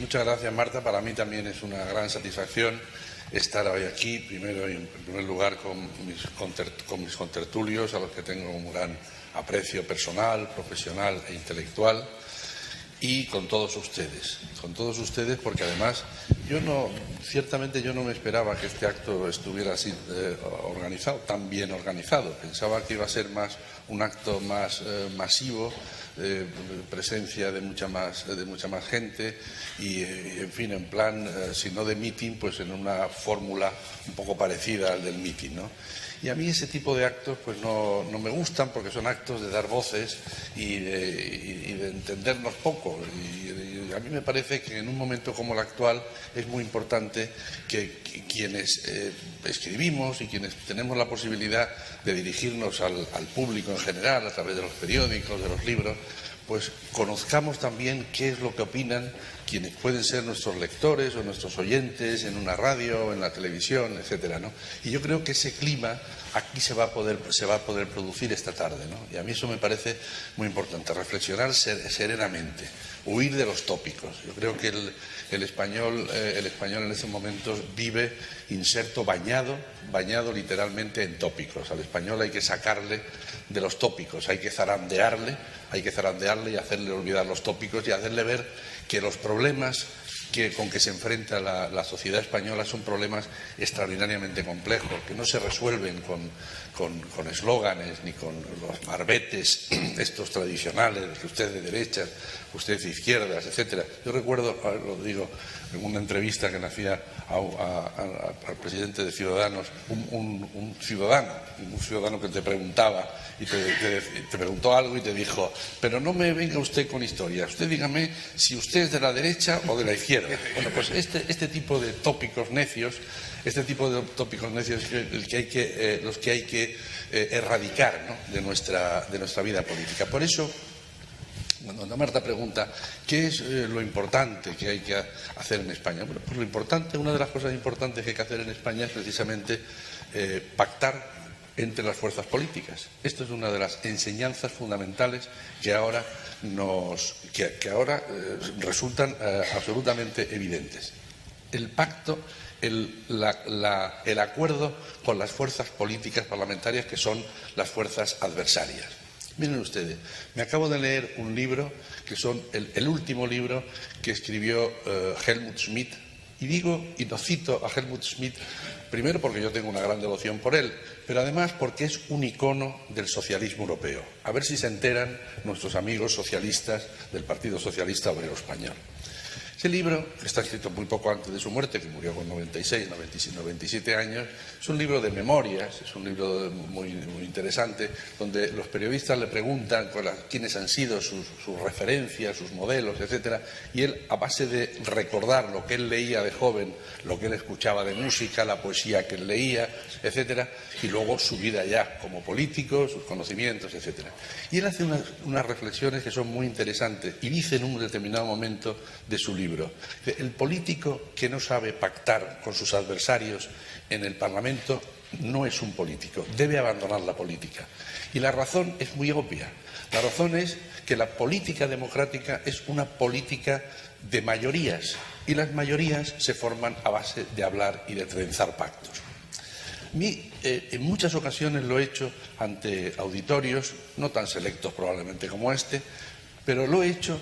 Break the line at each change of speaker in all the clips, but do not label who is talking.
Muchas gracias, Marta. Para mí también es una gran satisfacción estar hoy aquí, primero y en primer lugar con mis contertulios, a los que tengo un gran aprecio personal, profesional e intelectual, y con todos ustedes porque además ciertamente yo no me esperaba que este acto estuviera así organizado, tan bien organizado. Pensaba que iba a ser un acto más masivo, presencia de mucha más gente y, en fin, en plan, si no de meeting, pues en una fórmula un poco parecida al del meeting, ¿no? Y a mí ese tipo de actos pues no me gustan, porque son actos de dar voces y de entendernos poco. Y a mí me parece que en un momento como el actual es muy importante que quienes escribimos y quienes tenemos la posibilidad de dirigirnos al público en general a través de los periódicos, de los libros, pues conozcamos también qué es lo que opinan quienes pueden ser nuestros lectores o nuestros oyentes en una radio o en la televisión, etcétera, ¿no? Y yo creo que ese clima aquí se va a poder producir esta tarde, ¿no? Y a mí eso me parece muy importante, reflexionar serenamente, huir de los tópicos. Yo creo que el español en estos momentos vive inserto, bañado literalmente en tópicos. Al español hay que sacarle de los tópicos, hay que zarandearle y hacerle olvidar los tópicos y hacerle ver que los problemas con que se enfrenta la sociedad española son problemas extraordinariamente complejos, que no se resuelven con eslóganes ni con los barbetes estos tradicionales, que usted de derechas, usted de izquierdas, etcétera. Yo recuerdo, lo digo, en una entrevista que le hacía al presidente de Ciudadanos, un ciudadano que te preguntaba y te preguntó algo y te dijo: pero no me venga usted con historias, usted dígame si usted es de la derecha o de la izquierda. Bueno, pues este tipo de tópicos necios, los que hay que erradicar, ¿no?, de nuestra vida política. Por eso, cuando Marta pregunta qué es lo importante que hay que hacer en España, bueno, pues una de las cosas importantes que hay que hacer en España es precisamente pactar entre las fuerzas políticas. Esto es una de las enseñanzas fundamentales que ahora resultan absolutamente evidentes. El pacto, el acuerdo con las fuerzas políticas parlamentarias, que son las fuerzas adversarias. Miren ustedes, me acabo de leer un libro que es el último libro que escribió Helmut Schmidt, y lo cito a Helmut Schmidt primero porque yo tengo una gran devoción por él, pero además porque es un icono del socialismo europeo. A ver si se enteran nuestros amigos socialistas del Partido Socialista Obrero Español. Ese libro, que está escrito muy poco antes de su muerte, que murió con 97 años, es un libro de memorias, es un libro muy interesante, donde los periodistas le preguntan quiénes han sido sus referencias, sus modelos, etcétera, y él, a base de recordar lo que él leía de joven, lo que él escuchaba de música, la poesía que él leía, etcétera, y luego su vida ya como político, sus conocimientos, etcétera. Y él hace unas reflexiones que son muy interesantes y dice en un determinado momento de su libro: el político que no sabe pactar con sus adversarios en el Parlamento no es un político, debe abandonar la política. Y la razón es muy obvia. La razón es que la política democrática es una política de mayorías, y las mayorías se forman a base de hablar y de trenzar pactos. En muchas ocasiones lo he hecho ante auditorios, no tan selectos probablemente como este, pero lo he hecho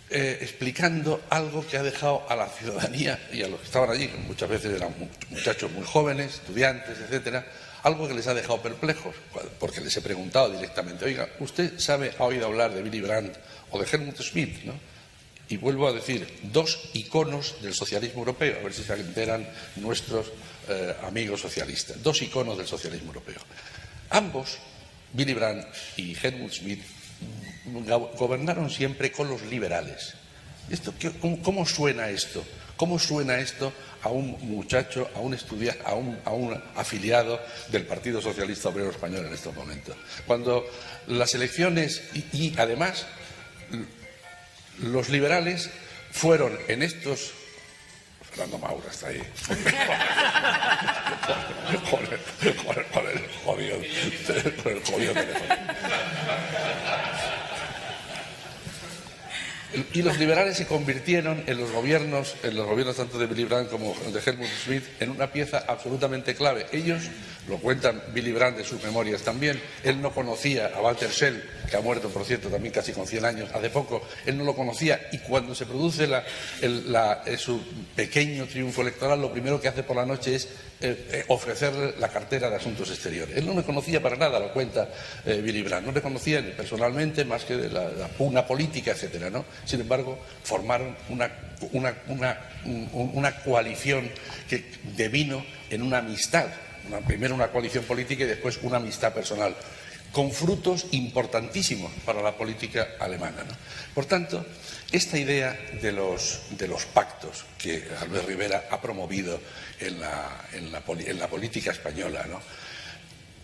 explicando algo que ha dejado a la ciudadanía y a los que estaban allí, que muchas veces eran muchachos muy jóvenes, estudiantes, etcétera, algo que les ha dejado perplejos, porque les he preguntado directamente: oiga, ¿usted ha oído hablar de Willy Brandt o de Helmut Schmidt, ¿no? Y vuelvo a decir, dos iconos del socialismo europeo, a ver si se enteran nuestros amigos socialistas, dos iconos del socialismo europeo. Ambos, Willy Brandt y Helmut Schmidt, gobernaron siempre con los liberales. ¿Cómo suena esto? ¿Cómo suena esto a un muchacho, a un estudiante, a un afiliado del Partido Socialista Obrero Español en estos momentos? Cuando las elecciones y además los liberales fueron en estos... Fernando Maura está ahí. Con el jodido teléfono. Y los liberales se convirtieron en los gobiernos tanto de Willy Brandt como de Helmut Schmidt, en una pieza absolutamente clave. Ellos, lo cuentan Willy Brandt en sus memorias también, él no conocía a Walter Schell, que ha muerto, por cierto, también casi con 100 años, hace poco, él no lo conocía, y cuando se produce su pequeño triunfo electoral, lo primero que hace por la noche es ofrecerle la cartera de Asuntos Exteriores. Él no me conocía para nada, lo cuenta Willy Brandt, no le conocía personalmente más que de la pugna política, etcétera, ¿no? Sin embargo, formaron una coalición que devino en una amistad, primero una coalición política y después una amistad personal, con frutos importantísimos para la política alemana, ¿no? Por tanto, esta idea de los pactos que Albert Rivera ha promovido en la política española, ¿no?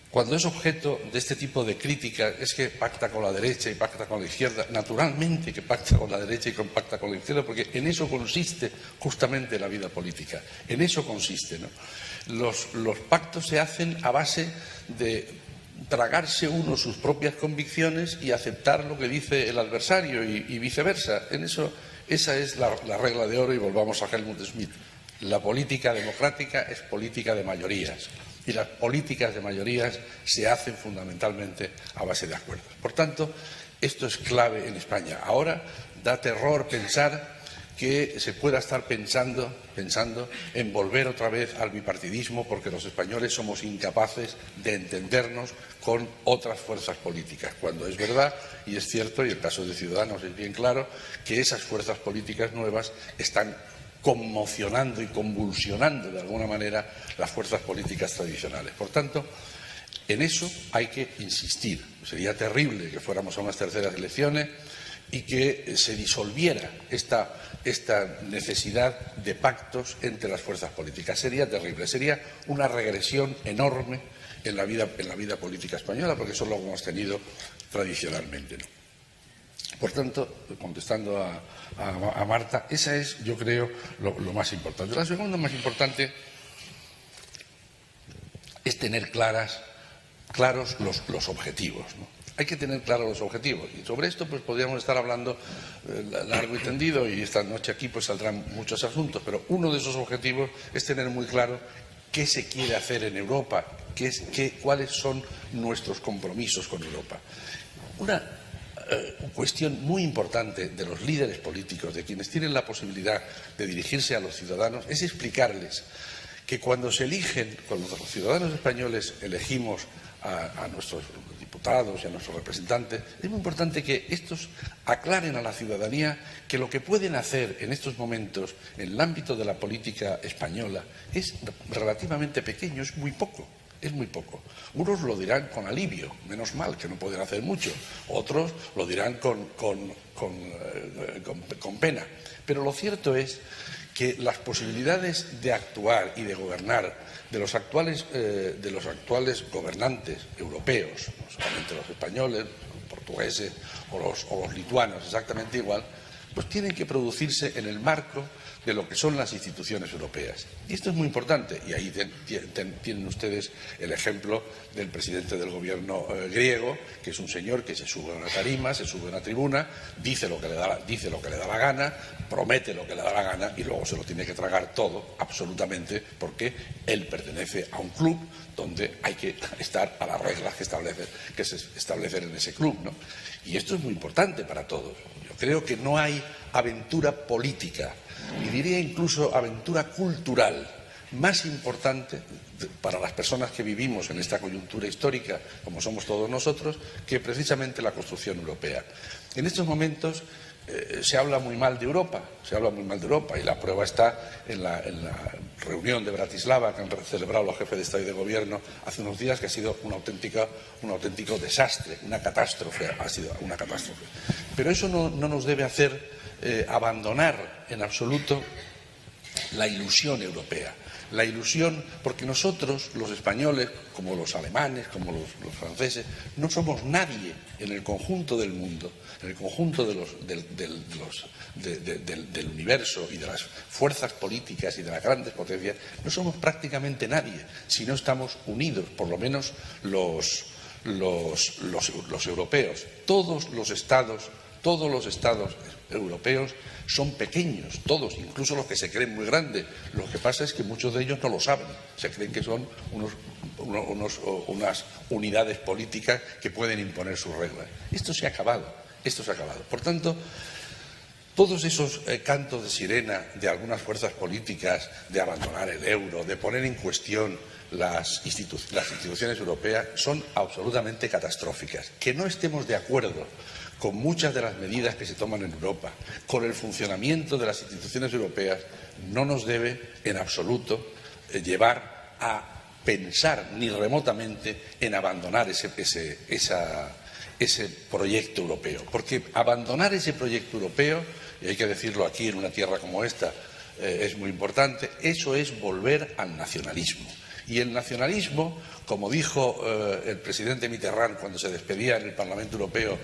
Cuando es objeto de este tipo de críticas, es que pacta con la derecha y pacta con la izquierda. Naturalmente que pacta con la derecha y pacta con la izquierda, porque en eso consiste justamente la vida política. En eso consiste, ¿no? Los pactos se hacen a base de tragarse uno sus propias convicciones y aceptar lo que dice el adversario y viceversa. Esa es la regla de oro, y volvamos a Helmut Schmidt. La política democrática es política de mayorías. Y las políticas de mayorías se hacen fundamentalmente a base de acuerdos. Por tanto, esto es clave en España. Ahora da terror pensar que se pueda estar pensando en volver otra vez al bipartidismo, porque los españoles somos incapaces de entendernos con otras fuerzas políticas, cuando es verdad y es cierto, y el caso de Ciudadanos es bien claro, que esas fuerzas políticas nuevas están conmocionando y convulsionando de alguna manera las fuerzas políticas tradicionales. Por tanto, en eso hay que insistir. Sería terrible que fuéramos a unas terceras elecciones y que se disolviera esta necesidad de pactos entre las fuerzas políticas. Sería terrible, sería una regresión enorme en la vida política española, porque eso es lo que hemos tenido tradicionalmente, ¿no? Por tanto, contestando a Marta, esa es, yo creo, lo más importante. La segunda más importante es tener claros los objetivos, ¿no? Hay que tener claros los objetivos, y sobre esto pues podríamos estar hablando largo y tendido, y esta noche aquí pues saldrán muchos asuntos, pero uno de esos objetivos es tener muy claro qué se quiere hacer en Europa, cuáles son nuestros compromisos con Europa. Una cuestión muy importante de los líderes políticos, de quienes tienen la posibilidad de dirigirse a los ciudadanos, es explicarles que cuando los ciudadanos españoles elegimos a nuestros diputados y a nuestros representantes, es muy importante que estos aclaren a la ciudadanía que lo que pueden hacer en estos momentos en el ámbito de la política española es relativamente pequeño, es muy poco. Es muy poco. Unos lo dirán con alivio, menos mal que no pueden hacer mucho. Otros lo dirán con pena. Pero lo cierto es que las posibilidades de actuar y de gobernar de los actuales gobernantes europeos, no solamente los españoles, los portugueses o los lituanos, exactamente igual, pues tienen que producirse en el marco de lo que son las instituciones europeas. Y esto es muy importante, y ahí tienen ustedes el ejemplo del presidente del gobierno griego, que es un señor que se sube a una tarima, se sube a una tribuna, dice lo que le da la gana, promete lo que le da la gana y luego se lo tiene que tragar todo, absolutamente, porque él pertenece a un club donde hay que estar a las reglas que se establecen en ese club, ¿no? Y esto es muy importante para todos. Yo creo que no hay aventura política, y diría incluso aventura cultural, más importante para las personas que vivimos en esta coyuntura histórica, como somos todos nosotros, que precisamente la construcción europea. En estos momentos se habla muy mal de Europa, y la prueba está en la reunión de Bratislava que han celebrado los jefes de Estado y de Gobierno hace unos días, que ha sido un auténtico desastre, una catástrofe, ha sido una catástrofe. Pero eso no nos debe hacer abandonar en absoluto la ilusión europea. La ilusión, porque nosotros, los españoles, como los alemanes, como los franceses, no somos nadie en el conjunto del mundo, en el conjunto del universo y de las fuerzas políticas y de las grandes potencias, no somos prácticamente nadie si no estamos unidos, por lo menos los europeos. Todos los estados Todos los Estados europeos son pequeños, todos, incluso los que se creen muy grandes. Lo que pasa es que muchos de ellos no lo saben, se creen que son unas unidades políticas que pueden imponer sus reglas. Esto se ha acabado, esto se ha acabado. Por tanto, todos esos cantos de sirena de algunas fuerzas políticas de abandonar el euro, de poner en cuestión las instituciones europeas, son absolutamente catastróficas. Que no estemos de acuerdo con muchas de las medidas que se toman en Europa, con el funcionamiento de las instituciones europeas, no nos debe en absoluto llevar a pensar ni remotamente en abandonar ese proyecto europeo. Porque abandonar ese proyecto europeo, y hay que decirlo aquí en una tierra como esta, es muy importante, eso es volver al nacionalismo. Y el nacionalismo, como dijo el presidente Mitterrand cuando se despedía en el Parlamento Europeo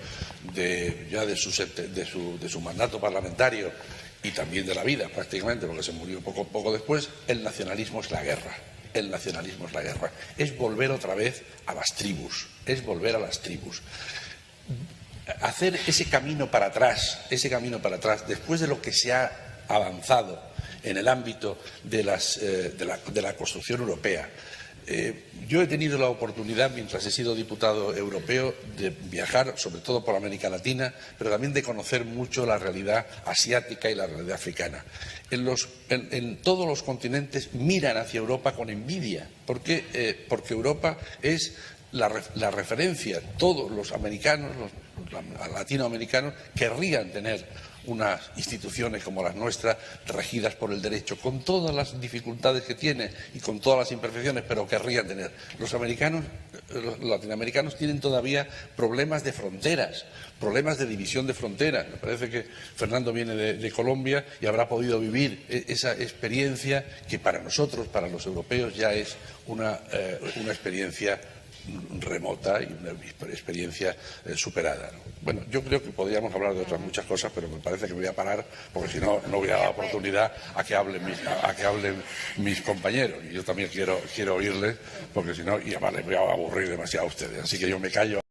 de su mandato parlamentario y también de la vida prácticamente, porque se murió poco después, el nacionalismo es la guerra. El nacionalismo es la guerra. Es volver otra vez a las tribus. Es volver a las tribus. Hacer ese camino para atrás, después de lo que se ha avanzado en el ámbito de la construcción europea. Yo he tenido la oportunidad, mientras he sido diputado europeo, de viajar, sobre todo por América Latina, pero también de conocer mucho la realidad asiática y la realidad africana. En todos los continentes miran hacia Europa con envidia. ¿Por qué? Porque Europa es la referencia. Todos los americanos, los latinoamericanos, querrían tener unas instituciones como las nuestras, regidas por el derecho, con todas las dificultades que tiene y con todas las imperfecciones, pero querrían tener. Los latinoamericanos tienen todavía problemas de fronteras, problemas de división de fronteras. Me parece que Fernando viene de Colombia y habrá podido vivir esa experiencia que para nosotros, para los europeos, ya es una experiencia remota y una experiencia superada, ¿no? Bueno, yo creo que podríamos hablar de otras muchas cosas, pero me parece que me voy a parar porque si no, no voy a dar oportunidad a que hablen mis compañeros. Y yo también quiero oírles, porque si no, y además les voy a aburrir demasiado a ustedes. Así que yo me callo.